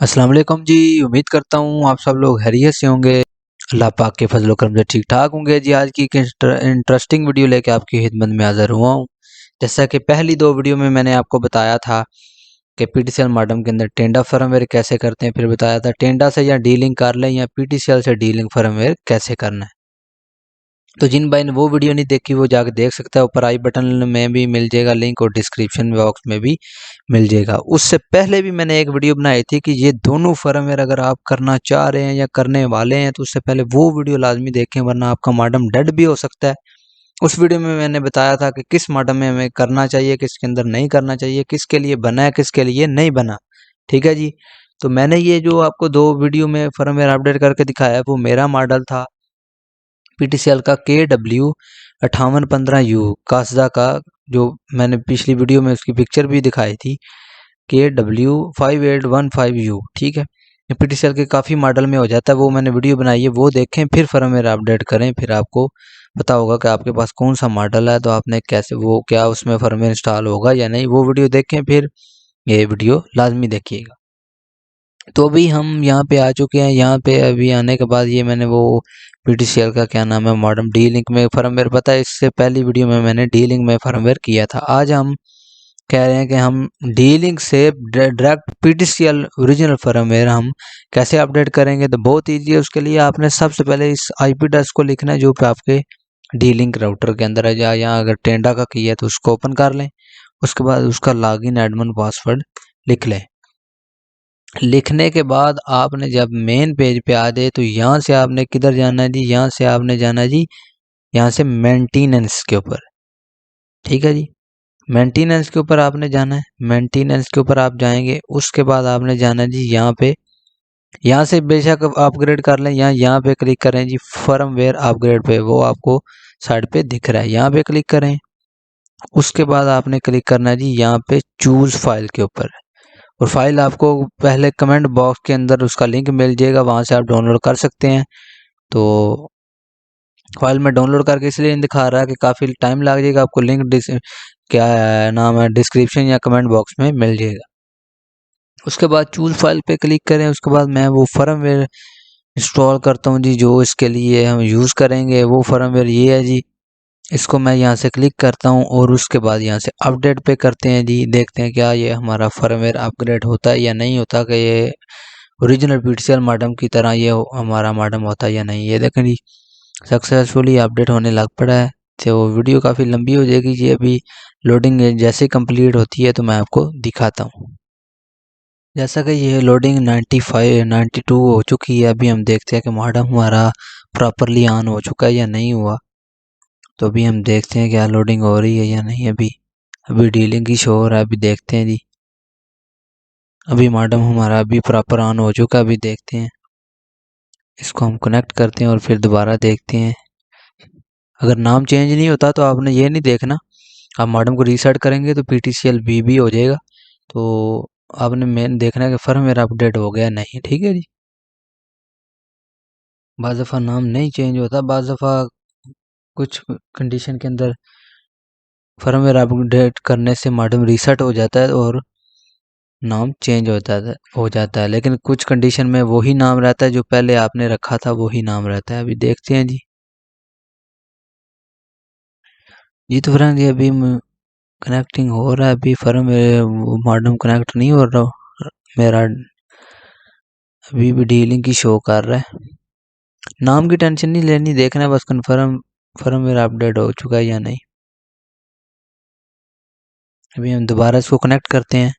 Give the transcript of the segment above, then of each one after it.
अस्सलाम वालेकुम जी। उम्मीद करता हूँ आप सब लोग खैरियत से होंगे। अल्लाह पाक के फजल करम से ठीक ठाक होंगे जी। आज की एक इंटरेस्टिंग वीडियो लेके आपकी खिदमत में हाज़िर हुआ हूँ। जैसा कि पहली दो वीडियो में मैंने आपको बताया था कि पीटीसीएल मॉडेम के अंदर टेंडा फर्मवेयर कैसे करते हैं, फिर बताया था टेंडा से या डीलिंग कर लें या पीटीसीएल से डीलिंग फर्मवेयर कैसे करना है। तो जिन भाई ने वो वीडियो नहीं देखी वो जाकर देख सकता है, ऊपर आई बटन में भी मिल जाएगा लिंक और डिस्क्रिप्शन बॉक्स में भी मिल जाएगा। उससे पहले भी मैंने एक वीडियो बनाई थी कि ये दोनों फर्मवेयर अगर आप करना चाह रहे हैं या करने वाले हैं तो उससे पहले वो वीडियो लाजमी देखें, वरना आपका मॉडेम डेड भी हो सकता है। उस वीडियो में मैंने बताया था कि किस मॉडेम में हमें करना चाहिए, किसके अंदर नहीं करना चाहिए, किसके लिए बना है, किसके लिए नहीं बना। ठीक है जी। तो मैंने ये जो आपको दो वीडियो में फर्मवेयर अपडेट करके दिखाया है वो मेरा मॉडल था पीटीसीएल का KW5815U कासदा का, जो मैंने पिछली वीडियो में उसकी पिक्चर भी दिखाई थी, KW5815U। ठीक है, ये पीटीसीएल के काफ़ी मॉडल में हो जाता है, वो मैंने वीडियो बनाई है, वो देखें फिर फर्मवेयर अपडेट करें, फिर आपको पता होगा कि आपके पास कौन सा मॉडल है तो आपने कैसे वो क्या उसमें फर्मवेयर इंस्टॉल होगा या नहीं। वो वीडियो देखें, फिर ये वीडियो लाजमी देखिएगा। तो अभी हम यहाँ पे आ चुके हैं। यहाँ पे अभी आने के बाद ये मैंने वो पीटीसीएल का क्या नाम है मॉडेम डी लिंक में फर्मवेयर, पता है इससे पहली वीडियो में मैंने डी लिंक में फर्मवेयर किया था। आज हम कह रहे हैं कि हम डी लिंक से डायरेक्ट पीटीसीएल ओरिजिनल फर्मवेयर हम कैसे अपडेट करेंगे। तो बहुत ईजी है। उसके लिए आपने सबसे पहले इस IP एड्रेस को लिखना है जो पे आपके डी लिंक राउटर के अंदर है, या यहाँ अगर टेंडा का किया है तो उसको ओपन कर लें। उसके बाद उसका लॉगिन एडमिन पासवर्ड लिख लें। लिखने के बाद आपने जब मेन पेज पे आ जाए तो यहाँ से आपने किधर जाना है जी, यहाँ से आपने जाना है जी, यहाँ से मेंटेनेंस के ऊपर। ठीक है जी, मेंटेनेंस के ऊपर आपने जाना है। मेंटेनेंस के ऊपर आप जाएंगे, उसके बाद आपने जाना है जी यहाँ पे, यहाँ से बेशक अपग्रेड कर लें, यहाँ पे क्लिक करें जी फर्मवेयर अपग्रेड पे, वो आपको साइड पे दिख रहा है, यहाँ पे क्लिक करें। उसके बाद आपने क्लिक करना है जी यहाँ पे चूज फाइल के ऊपर, और फाइल आपको पहले कमेंट बॉक्स के अंदर उसका लिंक मिल जाएगा, वहाँ से आप डाउनलोड कर सकते हैं। तो फाइल में डाउनलोड करके इसलिए नहीं दिखा रहा है कि काफ़ी टाइम लग जाएगा, आपको लिंक क्या नाम है डिस्क्रिप्शन या कमेंट बॉक्स में मिल जाएगा। उसके बाद चूज फाइल पे क्लिक करें। उसके बाद मैं वो फर्मवेयर इंस्टॉल करता हूँ जी, जो इसके लिए हम यूज़ करेंगे वो फर्मवेयर ये है जी। इसको मैं यहाँ से क्लिक करता हूँ और उसके बाद यहाँ से अपडेट पे करते हैं जी। देखते हैं क्या ये हमारा फर्मवेयर अपग्रेड होता है या नहीं होता, कि ये ओरिजिनल पीटीसीएल मॉडेम की तरह ये हमारा मॉडेम होता है या नहीं। ये देखें जी सक्सेसफुली अपडेट होने लग पड़ा है। तो वीडियो काफ़ी लंबी हो जाएगी जी। अभी लोडिंग जैसे कंप्लीट होती है तो मैं आपको दिखाता हूँ। जैसा कि ये लोडिंग 92 हो चुकी है। अभी हम देखते हैं कि मॉडेम हमारा प्रॉपरली ऑन हो चुका है या नहीं हुआ। तो अभी हम देखते हैं क्या लोडिंग हो रही है या नहीं। अभी अभी डीलिंग की शो हो रहा है। अभी देखते हैं जी, अभी मॉडेम हमारा अभी प्रॉपर ऑन हो चुका है। अभी देखते हैं, इसको हम कनेक्ट करते हैं और फिर दोबारा देखते हैं। अगर नाम चेंज नहीं होता तो आपने ये नहीं देखना, आप मॉडेम को रीसेट करेंगे तो पीटीसीएल भी हो जाएगा। तो आपने मेन देखना है कि फर्मवेयर अपडेट हो गया नहीं। ठीक है जी, बाज़ दफ़ा नाम नहीं चेंज होता, बाज़ दफ़ा कुछ कंडीशन के अंदर फर्मवेयर अपडेट करने से मॉडेम रीसेट हो जाता है और नाम चेंज हो जाता है, लेकिन कुछ कंडीशन में वही नाम रहता है जो पहले आपने रखा था, वही नाम रहता है। अभी देखते हैं जी। जी तो फ्रेंड ये अभी कनेक्टिंग हो रहा है। अभी फर्मवेयर मॉडेम कनेक्ट नहीं हो रहा मेरा, अभी भी डीलिंग की शो कर रहा है। नाम की टेंशन नहीं लेनी, देखना है बस फर्मवेयर अपडेट हो चुका है या नहीं। अभी हम दोबारा इसको कनेक्ट करते हैं।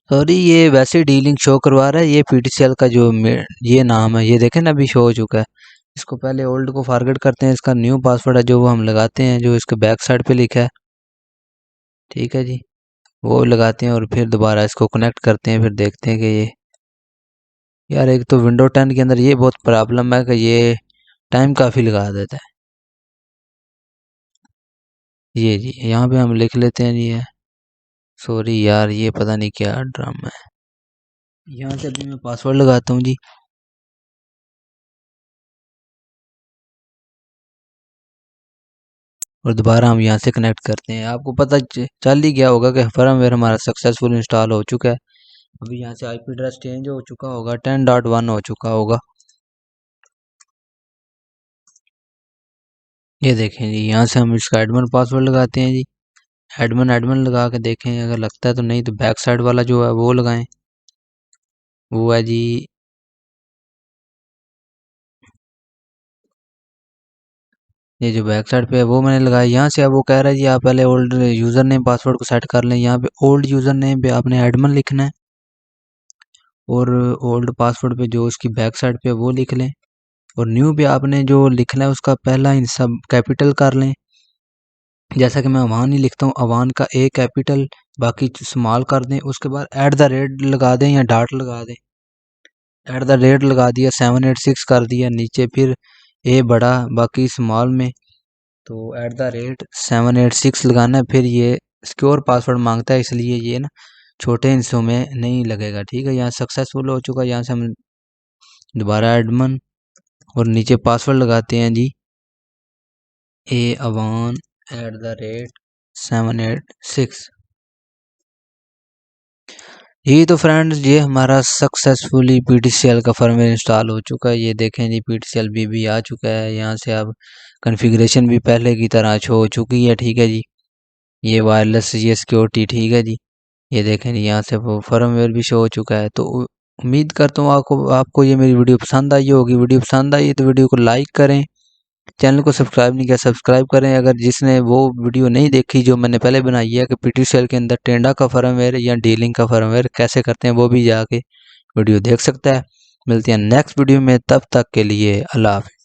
सॉरी, ये वैसे डीलिंग शो करवा रहा है। ये पीटीसीएल का जो ये नाम है, ये देखें ना अभी शो हो चुका है। इसको पहले ओल्ड को फॉरगेट करते हैं। इसका न्यू पासवर्ड है जो वो हम लगाते हैं, जो इसके बैक साइड पे लिखा है। ठीक है जी, वो लगाते हैं और फिर दोबारा इसको कनेक्ट करते हैं। फिर देखते हैं कि ये यार, एक तो विंडो 10 के अंदर ये बहुत प्रॉब्लम है कि ये टाइम काफ़ी लगा देता है। ये जी यहाँ पे हम लिख लेते हैं जी। सॉरी यार, ये पता नहीं क्या ड्रामा है। यहाँ से अभी मैं पासवर्ड लगाता हूँ जी। और दोबारा हम यहाँ से कनेक्ट करते हैं। आपको पता चल ही गया होगा कि फर्मवेयर हमारा सक्सेसफुल इंस्टॉल हो चुका है। अभी यहाँ से आईपी एड्रेस चेंज हो चुका होगा, 10.1 हो चुका होगा। ये देखें जी, यहाँ से हम इसका एडमिन पासवर्ड लगाते हैं जी। एडमिन लगा के देखें, अगर लगता है तो, नहीं तो बैक साइड वाला जो है वो लगाएं। वो है जी, ये जो बैक साइड पे है वो मैंने लगाया। यहाँ से अब वो कह रहा है जी आप पहले ओल्ड यूज़र नेम पासवर्ड को सेट कर लें। यहाँ पे ओल्ड यूज़र नेम पे आपने एडमिन लिखना है और ओल्ड पासवर्ड पे जो उसकी बैक साइड पे वो लिख लें। और न्यू पे आपने जो लिखना है उसका पहला हिस्सा कैपिटल कर लें। जैसा कि मैं अवान ही लिखता हूँ, अवान का ए कैपिटल, बाकी स्मॉल कर दें। उसके बाद @ लगा दें या डॉट लगा दें। @ लगा दिया, 786 कर दिया नीचे, फिर ए बड़ा बाकी स्मॉल में, तो @786 लगाना है। फिर ये सिक्योर पासवर्ड मांगता है, इसलिए ये ना छोटे हिस्सों में नहीं लगेगा। ठीक है, यहाँ सक्सेसफुल हो चुका है। यहाँ से हम दोबारा एडमिन और नीचे पासवर्ड लगाते हैं जी, avan @786। ये तो फ्रेंड्स, ये हमारा सक्सेसफुली PTCL का फर्मवेयर इंस्टॉल हो चुका है। ये देखें जी, PTCL BB आ चुका है। यहाँ से अब कॉन्फ़िगरेशन भी पहले की तरह हो चुकी है। ठीक है जी, ये वायरलेस, ये सिक्योरिटी, ठीक है जी। ये देखें जी, यहाँ से वो फर्मवेयर भी शो हो चुका है। तो उम्मीद करता हूँ आपको ये मेरी वीडियो पसंद आई होगी। वीडियो पसंद आई तो वीडियो को लाइक करें, चैनल को सब्सक्राइब नहीं किया सब्सक्राइब करें। अगर जिसने वो वीडियो नहीं देखी जो मैंने पहले बनाई है कि PTCL के अंदर टेंडा का फर्मवेयर या डीलिंग का फर्मवेयर कैसे करते हैं, वो भी जाके वीडियो देख सकता है। मिलते हैं नेक्स्ट वीडियो में, तब तक के लिए अल्लाह हाफ़िज़।